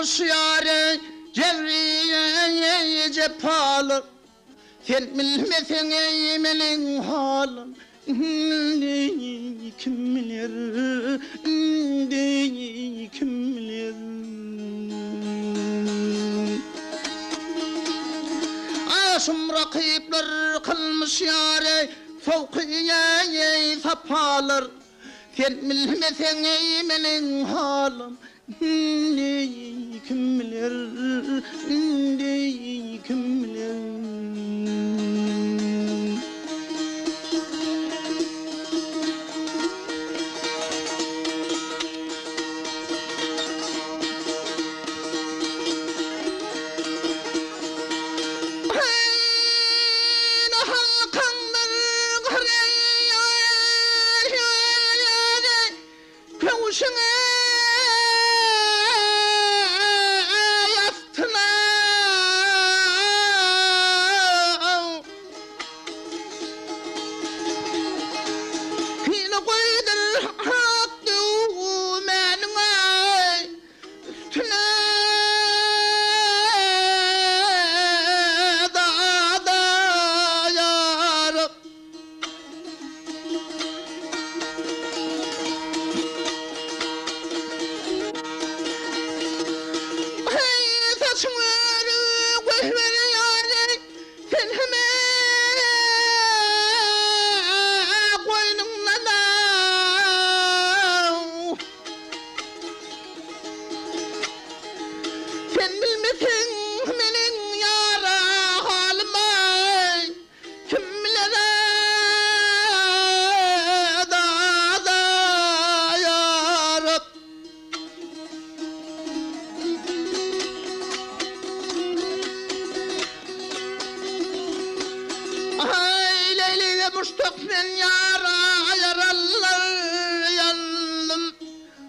kalmış yâre cevriye cephalı. Sen bilmesen eymelin halın, kim bilir, kim bilir. Aşım rakipler kılmış yâre fevkiye sapalar. Sen bilmesen eymelin halın, kim bilir, kim bilir.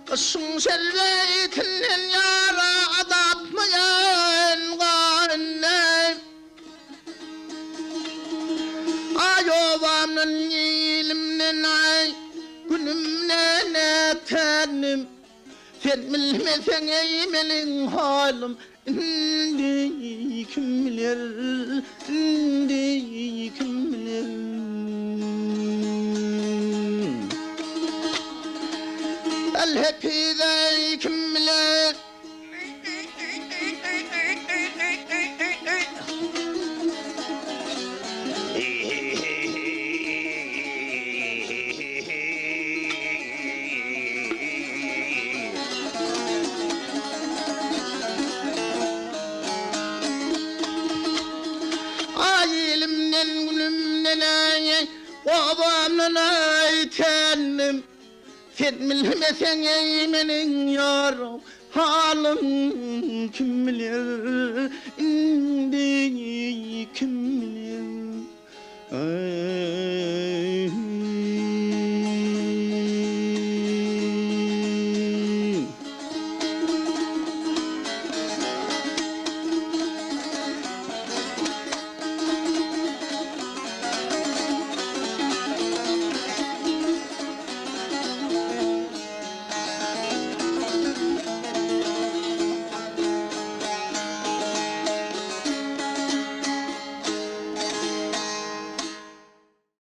Kışın şervetinden yara adatmayan gânnem. Ay ovamın ilimden ay günümden etenim. Sen bilmesen eymelin halim, kim bilir, kim bilir. Hepide kim bilir. Ay elimden gülümden ay babamdan ay kendim. Sen bilmesen eymenin yarım halim, kim bilir, kim bilir.